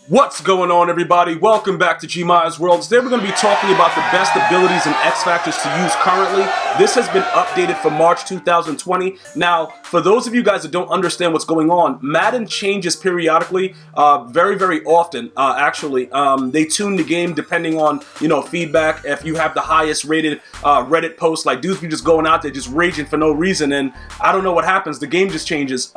What's going on, everybody? Welcome back to GmiasWorld. Today we're going to be talking about the best abilities and X factors to use currently. This has been updated for March 2020. Now, for those of you guys that don't understand what's going on, Madden changes periodically, very often. Actually, they tune the game depending on feedback. If you have the highest rated Reddit post, like dudes be just going out there just raging for no reason, and I don't know what happens. The game just changes.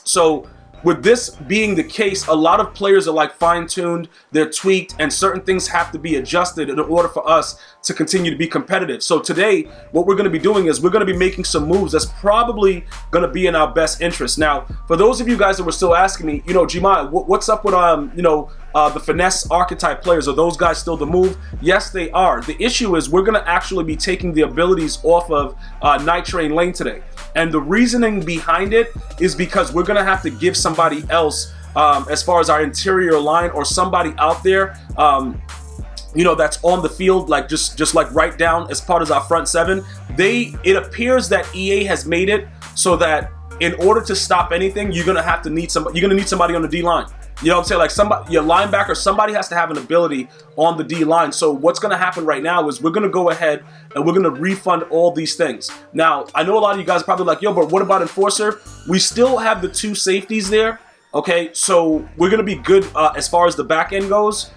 So with this being the case, a lot of players are like fine-tuned, they're tweaked, and certain things have to be adjusted in order for us to continue to be competitive. So today, what we're going to be doing is we're going to be making some moves that's probably going to be in our best interest. Now, for those of you guys that were still asking me, Gmia, what's up with the finesse archetype players? Are those guys still the move? Yes, they are. The issue is we're going to actually be taking the abilities off of Night Train Lane today. And the reasoning behind it is because we're going to have to give somebody else, as far as our interior line, or somebody out there, that's on the field, like just like right down as part of our front seven. It appears that EA has made it so that in order to stop anything, you're going to need somebody on the D line. You know what I'm saying? Like your linebacker, somebody has to have an ability on the D line. So what's going to happen right now is we're going to go ahead and we're going to refund all these things. Now, I know a lot of you guys are probably like, yo, but what about Enforcer? We still have the two safeties there. Okay, so we're going to be good as far as the back end goes.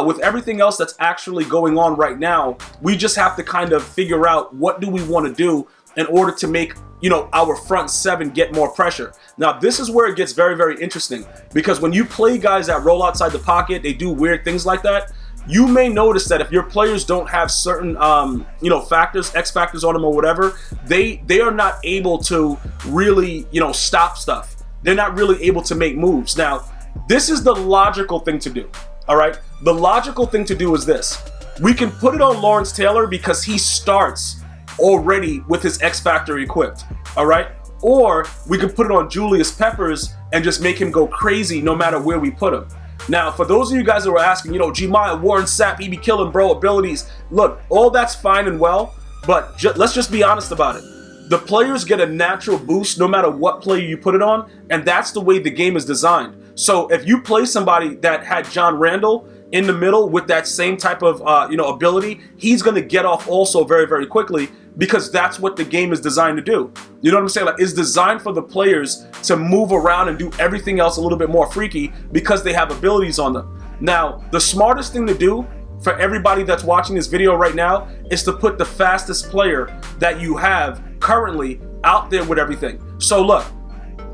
With everything else that's actually going on right now, we just have to kind of figure out what do we want to do in order to make our front seven get more pressure. Now, this is where it gets very interesting, because when you play guys that roll outside the pocket, they do weird things like that. You may notice that if your players don't have certain factors, X factors on them or whatever, they are not able to really stop stuff. They're not really able to make moves. Now, this is the logical thing to do. All right, the logical thing to do is this: we can put it on Lawrence Taylor because he starts already with his X Factor equipped, all right? Or we can put it on Julius Peppers and just make him go crazy no matter where we put him. Now, for those of you guys that were asking, Gmia, Warren Sapp, he be killing, bro, abilities. Look, all that's fine and well, but let's just be honest about it. The players get a natural boost no matter what player you put it on, and that's the way the game is designed. So if you play somebody that had John Randall in the middle with that same type of ability, he's going to get off also very quickly, because that's what the game is designed to do. You know what I'm saying? Like, it's designed for the players to move around and do everything else a little bit more freaky because they have abilities on them. Now, the smartest thing to do for everybody that's watching this video right now is to put the fastest player that you have currently out there with everything. So look,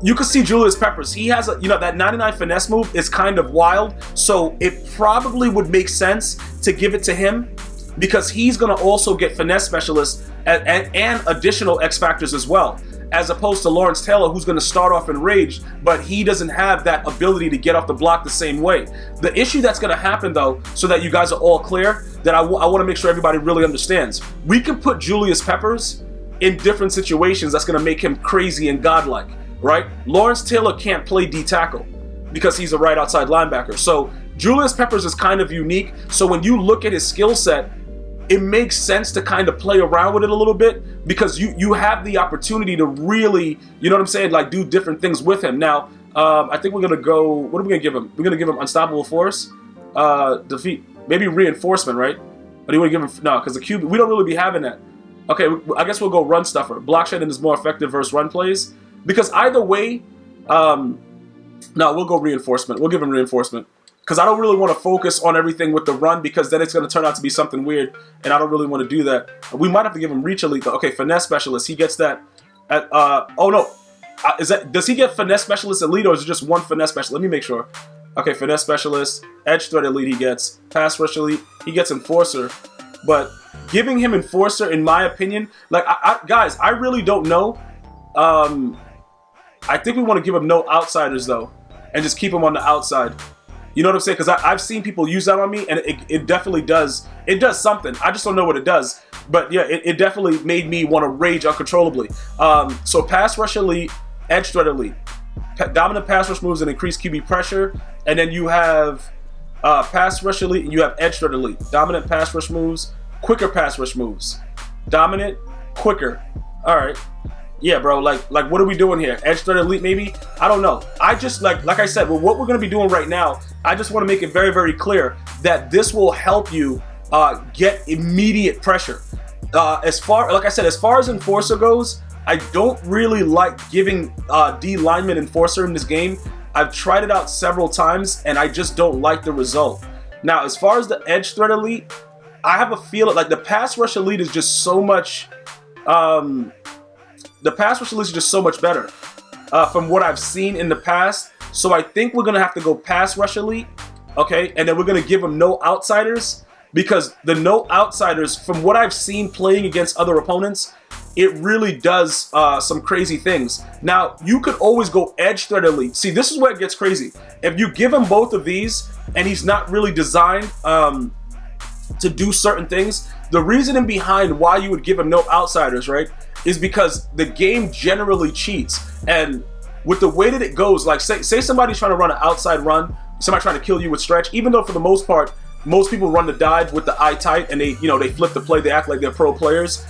you can see Julius Peppers. He has that 99 finesse move is kind of wild. So it probably would make sense to give it to him, because he's going to also get Finesse Specialist and additional X factors as well, as opposed to Lawrence Taylor, who's going to start off enraged, but he doesn't have that ability to get off the block the same way. The issue that's going to happen, though, so that you guys are all clear, that I want to make sure everybody really understands, we can put Julius Peppers in different situations that's going to make him crazy and godlike, right? Lawrence Taylor can't play D-tackle because he's a right outside linebacker. So Julius Peppers is kind of unique. So when you look at his skill set, it makes sense to kind of play around with it a little bit, because you have the opportunity to really, like do different things with him. Now, I think we're going to go, what are we going to give him? We're going to give him Unstoppable Force, Defeat, maybe Reinforcement, right? Or do you want to give him, no, because the QB, we don't really be having that. Okay, I guess we'll go Run Stuffer. Block shedding is more effective versus run plays, because either way, no, we'll go Reinforcement. We'll give him Reinforcement, because I don't really want to focus on everything with the run, because then it's going to turn out to be something weird, and I don't really want to do that. We might have to give him Reach Elite, though. Okay, Finesse Specialist, he gets that at, oh no, does he get Finesse Specialist Elite, or is it just one Finesse Specialist? Let me make sure. Okay, Finesse Specialist, Edge Threat Elite he gets, Pass Rush Elite, he gets Enforcer, but giving him Enforcer, in my opinion, like, guys, I really don't know. I think we want to give him no outsiders, though, and just keep him on the outside. You know what I'm saying? Because I've seen people use that on me, and it definitely does. It does something. I just don't know what it does. But yeah, it definitely made me want to rage uncontrollably. So Pass Rush Elite, Edge Threat Elite. Dominant Pass Rush moves and increased QB pressure. And then you have Pass Rush Elite, and you have Edge Threat Elite. Dominant Pass Rush moves, quicker Pass Rush moves. Dominant, quicker. All right. Yeah, bro, like what are we doing here? Edge threat elite, maybe? I don't know. I just, like I said, well, what we're going to be doing right now, I just want to make it very, very clear that this will help you get immediate pressure. As far as Enforcer goes, I don't really like giving D lineman Enforcer in this game. I've tried it out several times, and I just don't like the result. Now, as far as the edge threat elite, I have a feeling like the pass rush elite is just so much. The pass rush elite is just so much better from what I've seen in the past. So I think we're gonna have to go pass rush elite, okay, and then we're gonna give them no outsiders, because the no outsiders, from what I've seen playing against other opponents, it really does some crazy things. Now, you could always go edge threat elite. See, this is where it gets crazy. If you give him both of these and he's not really designed to do certain things, the reasoning behind why you would give him no outsiders, right, is because the game generally cheats. And with the way that it goes, like say somebody's trying to run an outside run, somebody trying to kill you with stretch, even though for the most part, most people run the dive with the eye tight and they flip the play, they act like they're pro players.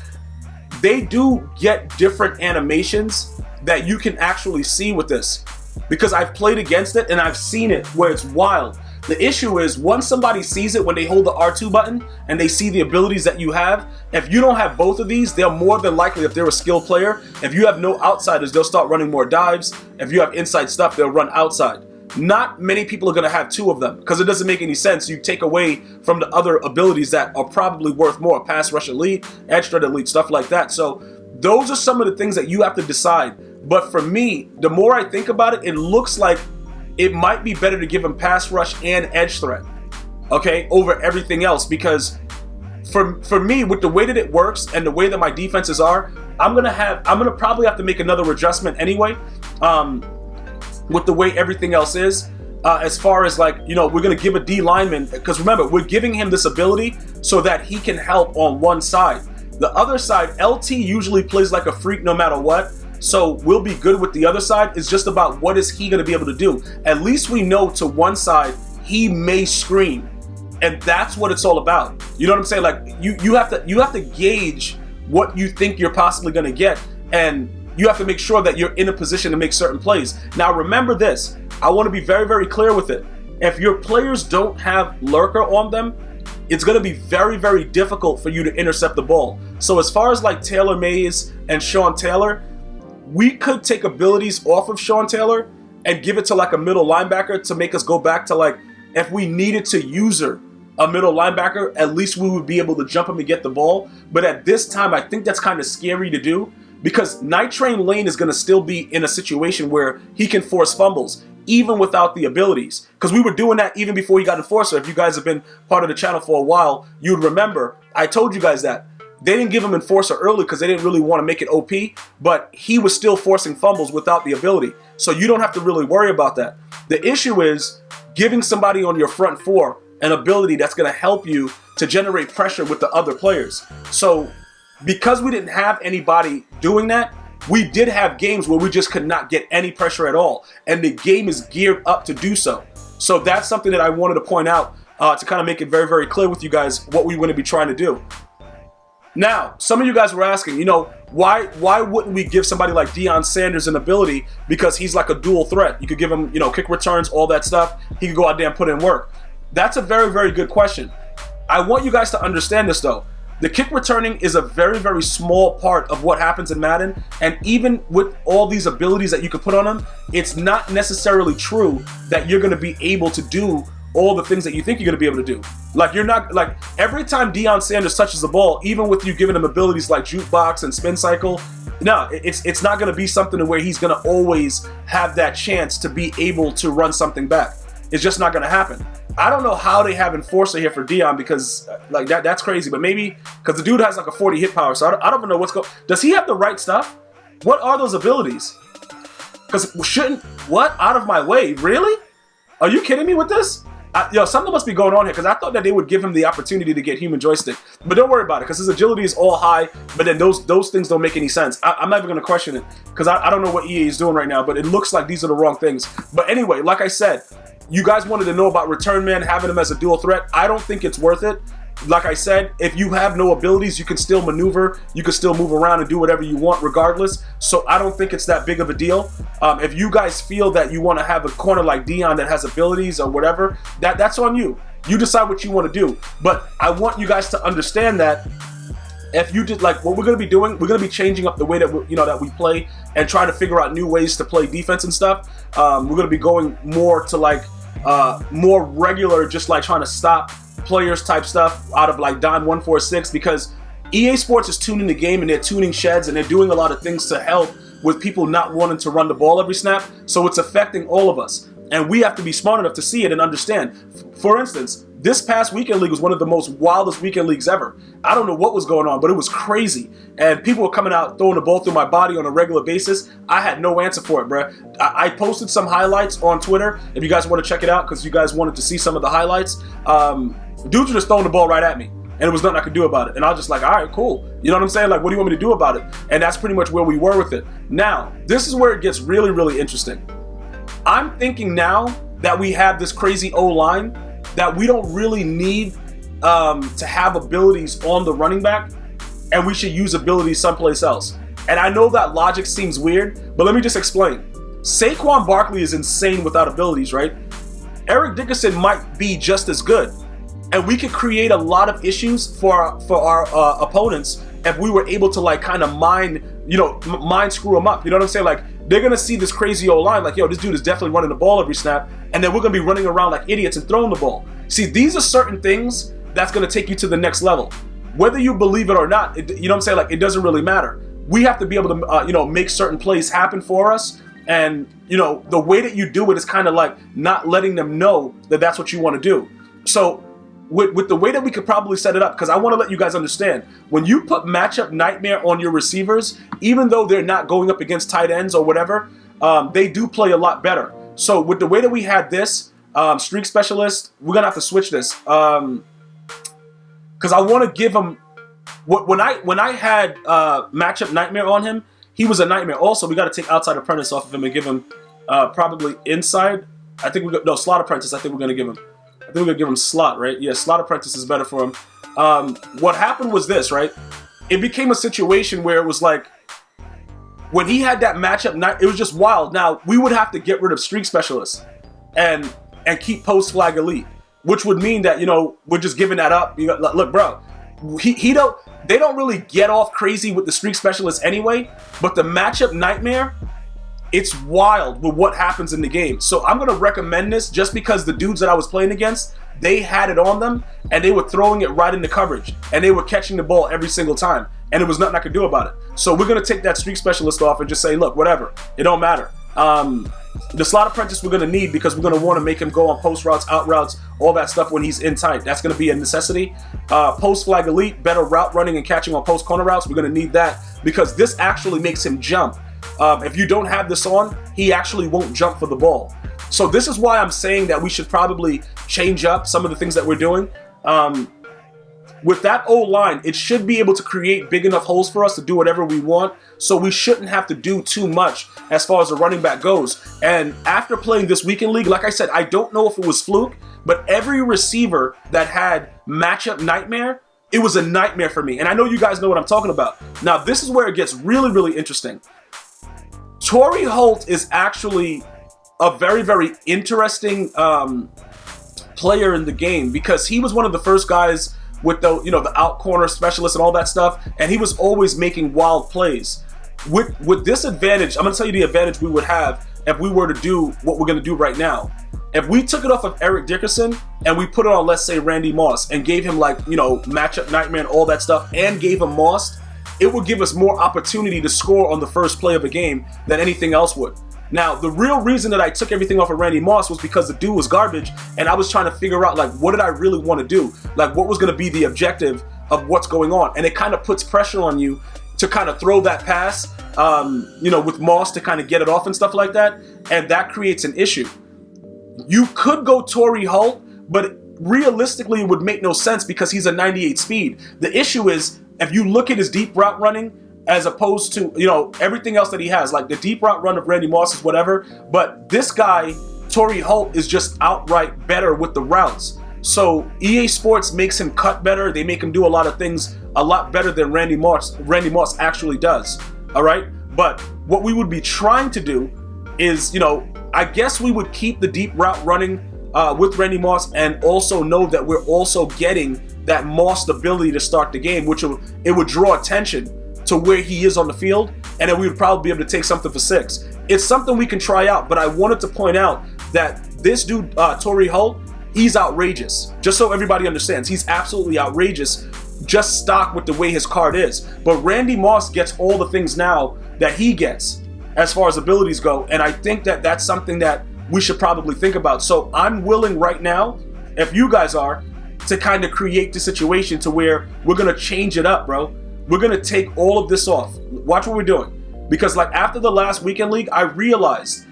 They do get different animations that you can actually see with this, because I've played against it and I've seen it where it's wild. The issue is, once somebody sees it, when they hold the R2 button and they see the abilities that you have, if you don't have both of these, they're more than likely, if they're a skilled player, if you have no outsiders, they'll start running more dives. If you have inside stuff, they'll run outside. Not many people are going to have two of them, because it doesn't make any sense. You take away from the other abilities that are probably worth more: pass rush elite, edge threat elite, stuff like that. So those are some of the things that you have to decide. But for me, the more I think about it, it looks like it might be better to give him pass rush and edge threat, okay, over everything else. Because for me, with the way that it works and the way that my defenses are, I'm gonna probably have to make another adjustment anyway, with the way everything else is. As far as we're gonna give a D lineman, because remember, we're giving him this ability so that he can help on one side. The other side, LT usually plays like a freak no matter what. So we'll be good with the other side. It's just about what is he going to be able to do. At least we know to one side he may scream, and that's what it's all about. You know what I'm saying? Like you have to gauge what you think you're possibly going to get, and you have to make sure that you're in a position to make certain plays. Now remember this, I want to be very, very clear with it. If your players don't have lurker on them, it's going to be very, very difficult for you to intercept the ball. So as far as like Taylor Mays and Sean Taylor, we could take abilities off of Sean Taylor and give it to like a middle linebacker to make us go back to, like, if we needed to user a middle linebacker, at least we would be able to jump him and get the ball. But at this time, I think that's kind of scary to do, because Night Train Lane is going to still be in a situation where he can force fumbles, even without the abilities. Because we were doing that even before he got Enforcer. If you guys have been part of the channel for a while, you'd remember I told you guys that. They didn't give him Enforcer early because they didn't really want to make it OP, but he was still forcing fumbles without the ability. So you don't have to really worry about that. The issue is giving somebody on your front four an ability that's going to help you to generate pressure with the other players. So because we didn't have anybody doing that, we did have games where we just could not get any pressure at all. And the game is geared up to do so. So that's something that I wanted to point out to kind of make it very, very clear with you guys what we want to be trying to do. Now, some of you guys were asking, why wouldn't we give somebody like Deion Sanders an ability? Because he's like a dual threat. You could give him, kick returns, all that stuff. He could go out there and put in work. That's a very, very good question. I want you guys to understand this, though. The kick returning is a very, very small part of what happens in Madden. And even with all these abilities that you can put on him, it's not necessarily true that you're going to be able to do all the things that you think you're going to be able to do. Like, you're not, like, every time Deion Sanders touches the ball, even with you giving him abilities like jukebox and spin cycle, no, it's not going to be something where he's going to always have that chance to be able to run something back. It's just not going to happen. I don't know how they have Enforcer here for Deion, because like that's crazy, but maybe because the dude has like a 40 hit power, so I don't even know what's going. Does he have the right stuff? What are those abilities? Because out of my way, really? Are you kidding me with this? Something must be going on here, because I thought that they would give him the opportunity to get human joystick. But don't worry about it, because his agility is all high, but then those things don't make any sense. I'm not even going to question it, because I don't know what EA is doing right now, but it looks like these are the wrong things. But anyway, like I said, you guys wanted to know about Return Man, having him as a dual threat. I don't think it's worth it. like I said, if you have no abilities, you can still maneuver, you can still move around and do whatever you want regardless. So I don't think it's that big of a deal. If you guys feel that you want to have a corner like Dion that has abilities or whatever, that's on you. You decide what you want to do. But I want you guys to understand that if you did, like, what we're going to be doing, we're going to be changing up the way that that we play and trying to figure out new ways to play defense and stuff. We're going to be going more to like more regular, just like trying to stop players type stuff out of like Dime 146, because EA Sports is tuning the game and they're tuning sheds and they're doing a lot of things to help with people not wanting to run the ball every snap. So it's affecting all of us. And we have to be smart enough to see it and understand. For instance, this past weekend league was one of the most wildest weekend leagues ever. I don't know what was going on, but it was crazy. And people were coming out throwing the ball through my body on a regular basis. I had no answer for it, bruh. I posted some highlights on Twitter if you guys want to check it out, because you guys wanted to see some of the highlights. Dudes were just throwing the ball right at me, and there was nothing I could do about it. And I was just like, all right, cool. You know what I'm saying? Like, what do you want me to do about it? And that's pretty much where we were with it. Now, this is where it gets really, really interesting. I'm thinking now that we have this crazy O-line that we don't really need to have abilities on the running back, and we should use abilities someplace else. And I know that logic seems weird, but let me just explain. Saquon Barkley is insane without abilities, right? Eric Dickerson might be just as good, and we could create a lot of issues for our opponents if we were able to like kind of mind screw them up. You know what I'm saying? Like, they're gonna see this crazy O-line, like, yo, this dude is definitely running the ball every snap, and then we're gonna be running around like idiots and throwing the ball. See, these are certain things that's gonna take you to the next level. Whether you believe it or not, you know what I'm saying? Like, it doesn't really matter. We have to be able to, make certain plays happen for us, and the way that you do it is kind of like not letting them know that that's what you want to do. So, with the way that we could probably set it up, because I want to let you guys understand, when you put matchup nightmare on your receivers, even though they're not going up against tight ends or whatever, they do play a lot better. So with the way that we had this streak specialist, we're gonna have to switch this, because I want to give him when I had matchup nightmare on him, he was a nightmare. Also, we got to take outside apprentice off of him and give him probably inside. I think slot apprentice. I think we're gonna give him. I think we're going to give him slot, right? Yeah, slot apprentice is better for him. What happened was this, right? It became a situation where it was like, when he had that matchup night, it was just wild. Now, we would have to get rid of streak specialists and keep post flag elite, which would mean that, we're just giving that up. Look, bro, they don't really get off crazy with the streak specialists anyway, but the matchup nightmare, it's wild with what happens in the game. So I'm going to recommend this just because the dudes that I was playing against, they had it on them and they were throwing it right into coverage and they were catching the ball every single time, and there was nothing I could do about it. So we're going to take that streak specialist off and just say, look, whatever, it don't matter. The slot apprentice we're going to need because we're going to want to make him go on post routes, out routes, all that stuff when he's in tight. That's going to be a necessity. Post flag elite, better route running and catching on post corner routes. We're going to need that because this actually makes him jump. If you don't have this on, he actually won't jump for the ball. So this is why I'm saying that we should probably change up some of the things that we're doing. With that O-line, it should be able to create big enough holes for us to do whatever we want. So we shouldn't have to do too much as far as the running back goes. And after playing this weekend league, like I said, I don't know if it was fluke, but every receiver that had matchup nightmare, it was a nightmare for me. And I know you guys know what I'm talking about. Now, this is where it gets really, really interesting. Torry Holt is actually a very, very interesting player in the game because he was one of the first guys with the out corner specialist and all that stuff, and he was always making wild plays. With this advantage, I'm going to tell you the advantage we would have if we were to do what we're going to do right now. If we took it off of Eric Dickerson and we put it on, let's say, Randy Moss and gave him matchup nightmare and all that stuff and gave him Moss, it would give us more opportunity to score on the first play of a game than anything else would. Now, the real reason that I took everything off of Randy Moss was because the dude was garbage, and I was trying to figure out, what did I really want to do? What was going to be the objective of what's going on? And it kind of puts pressure on you to kind of throw that pass, with Moss to kind of get it off and stuff like that, and that creates an issue. You could go Torry Holt, but realistically, it would make no sense because he's a 98 speed. The issue is, if you look at his deep route running, as opposed to, everything else that he has, like the deep route run of Randy Moss is whatever, but this guy, Torry Holt, is just outright better with the routes. So EA Sports makes him cut better. They make him do a lot of things a lot better than Randy Moss actually does. All right. But what we would be trying to do is, you know, I guess we would keep the deep route running with Randy Moss, and also know that we're also getting that Moss ability to start the game, which it would draw attention to where he is on the field, and then we would probably be able to take something for 6. It's something we can try out, but I wanted to point out that this dude, Torry Holt, he's outrageous. Just so everybody understands, he's absolutely outrageous, just stock with the way his card is. But Randy Moss gets all the things now that he gets as far as abilities go, and I think that that's something that we should probably think about. So I'm willing right now, if you guys are, to kind of create the situation to where we're going to change it up, bro. We're going to take all of this off. Watch what we're doing. Because like after the last weekend league, I realized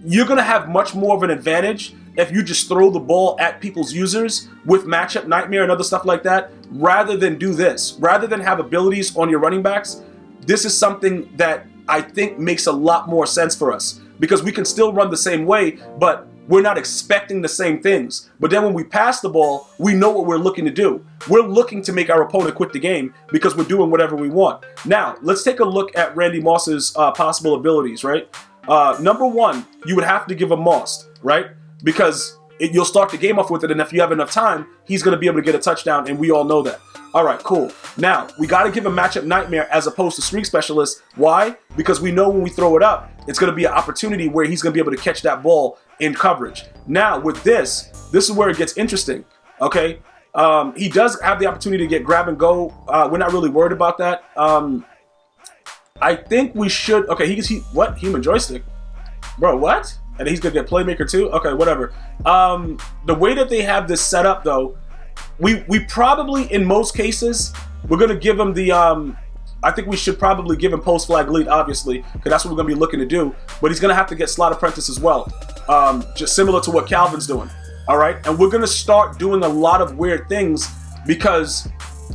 you're going to have much more of an advantage if you just throw the ball at people's users with matchup nightmare and other stuff like that, rather than do this. Rather than have abilities on your running backs, this is something that I think makes a lot more sense for us. Because we can still run the same way, but we're not expecting the same things. But then when we pass the ball, we know what we're looking to do. We're looking to make our opponent quit the game because we're doing whatever we want. Now, let's take a look at Randy Moss's possible abilities, right? Number one, you would have to give him Moss, right? Because you'll start the game off with it, and if you have enough time, he's going to be able to get a touchdown, and we all know that. All right, cool. Now, we got to give him matchup nightmare as opposed to streak specialist. Why? Because we know when we throw it up, it's going to be an opportunity where he's going to be able to catch that ball in coverage. Now, with this is where it gets interesting, okay? He does have the opportunity to get grab and go. We're not really worried about that. I think we should... Okay, what? Human joystick? Bro, what? And he's going to get playmaker too? Okay, whatever. The way that they have this set up, though, we probably, in most cases, we're going to give him the... I think we should probably give him post-flag lead, obviously, because that's what we're going to be looking to do. But he's going to have to get slot apprentice as well, just similar to what Calvin's doing. All right? And we're going to start doing a lot of weird things because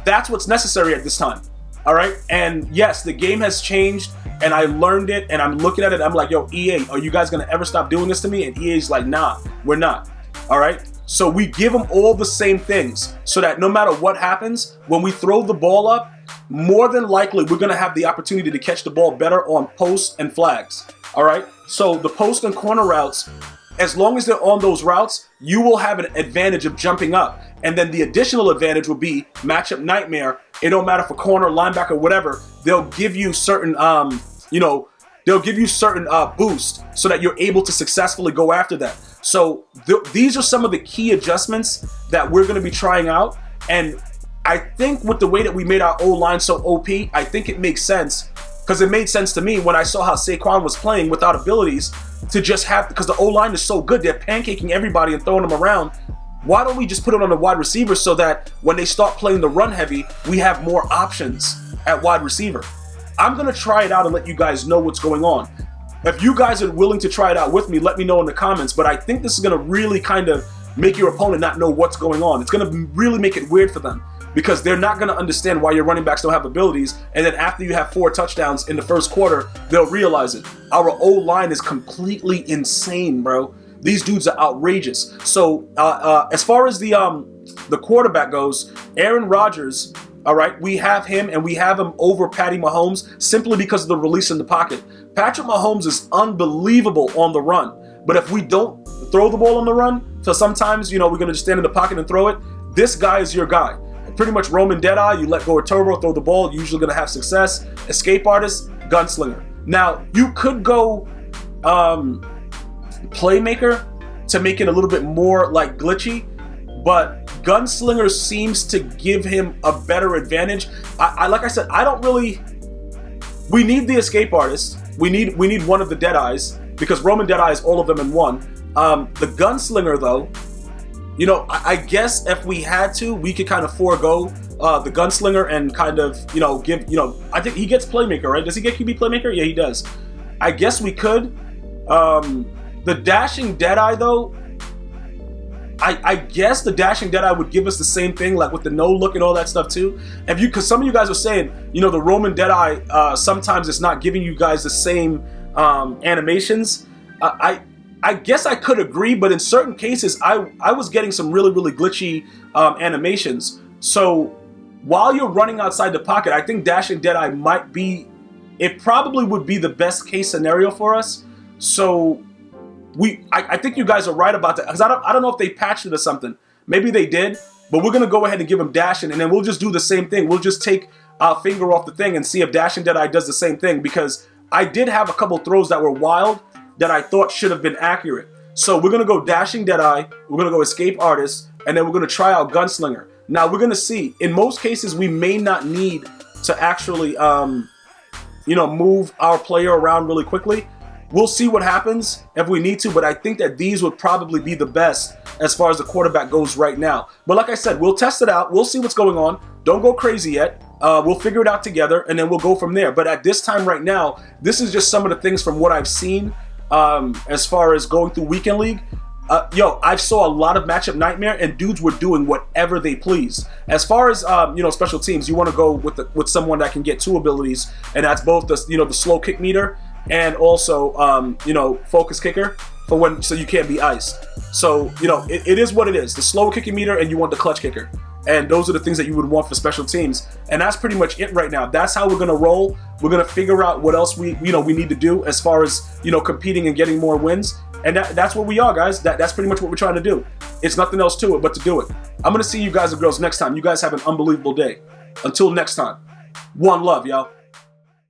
that's what's necessary at this time. All right? And yes, the game has changed, and I learned it, and I'm looking at it. I'm like, yo, EA, are you guys going to ever stop doing this to me? And EA's like, nah, we're not. All right? So we give them all the same things so that no matter what happens, when we throw the ball up, more than likely we're going to have the opportunity to catch the ball better on posts and flags. All right? So the post and corner routes, as long as they're on those routes, you will have an advantage of jumping up. And then the additional advantage will be matchup nightmare. It don't matter for corner, linebacker, whatever. They'll give you certain, they'll give you certain boost so that you're able to successfully go after that. So these are some of the key adjustments that we're going to be trying out. And I think with the way that we made our O-line so OP, I think it makes sense. Because it made sense to me when I saw how Saquon was playing without abilities to just have, because the O-line is so good, they're pancaking everybody and throwing them around. Why don't we just put it on the wide receiver so that when they start playing the run heavy, we have more options at wide receiver? I'm going to try it out and let you guys know what's going on. If you guys are willing to try it out with me, let me know in the comments. But I think this is going to really kind of make your opponent not know what's going on. It's going to really make it weird for them because they're not going to understand why your running backs don't have abilities. And then after you have 4 touchdowns in the first quarter, they'll realize it. Our O-line is completely insane, bro. These dudes are outrageous. So as far as the quarterback goes, Aaron Rodgers, all right, we have him, and we have him over Patty Mahomes simply because of the release in the pocket. Patrick Mahomes is unbelievable on the run. But if we don't throw the ball on the run, so sometimes, we're going to just stand in the pocket and throw it, this guy is your guy. Pretty much Roman Deadeye, you let go of Turbo, throw the ball, you're usually going to have success. Escape Artist, Gunslinger. Now, you could go Playmaker to make it a little bit more like glitchy, but Gunslinger seems to give him a better advantage. Like I said, I don't really... We need the Escape Artist. We need one of the Deadeyes, because Roman Deadeye is all of them in one. The Gunslinger, though, I guess if we had to, we could kind of forego the Gunslinger and kind of, give, I think he gets Playmaker, right? Does he get QB Playmaker? Yeah, he does. I guess we could. The Dashing Deadeye, though, I guess the Dashing Deadeye would give us the same thing, like with the no look and all that stuff too. Because some of you guys are saying, the Roman Deadeye, sometimes it's not giving you guys the same animations. I I guess I could agree, but in certain cases, I was getting some really glitchy animations. So while you're running outside the pocket, I think dashing Deadeye might be, it probably would be the best case scenario for us. So I think you guys are right about that, because I don't know if they patched it or something. Maybe they did, but we're gonna go ahead and give him dashing, and then we'll just do the same thing. We'll just take our finger off the thing and see if dashing Deadeye does the same thing, because I did have a couple throws that were wild that I thought should have been accurate. So we're gonna go dashing Deadeye, we're gonna go escape artist, and then we're gonna try out Gunslinger. Now we're gonna see. In most cases, we may not need to actually, move our player around really quickly. We'll see what happens if we need to, but I think that these would probably be the best as far as the quarterback goes right now. But like I said, we'll test it out. We'll see what's going on. Don't go crazy yet. We'll figure it out together, and then we'll go from there. But at this time right now, this is just some of the things from what I've seen as far as going through Weekend League. I saw a lot of matchup nightmare, and dudes were doing whatever they please. As far as special teams, you want to go with someone that can get two abilities, and that's both the slow kick meter and also focus kicker for when, so you can't be iced. So it is what it is. The slow kicking meter, and you want the clutch kicker, and those are the things that you would want for special teams. And that's pretty much it right now. That's how we're gonna roll. We're gonna figure out what else we need to do as far as competing and getting more wins. And that's where we are, guys. That's pretty much what we're trying to do. It's nothing else to it but to do it. I'm gonna see you guys and girls next time. You guys have an unbelievable day. Until next time, one love, y'all.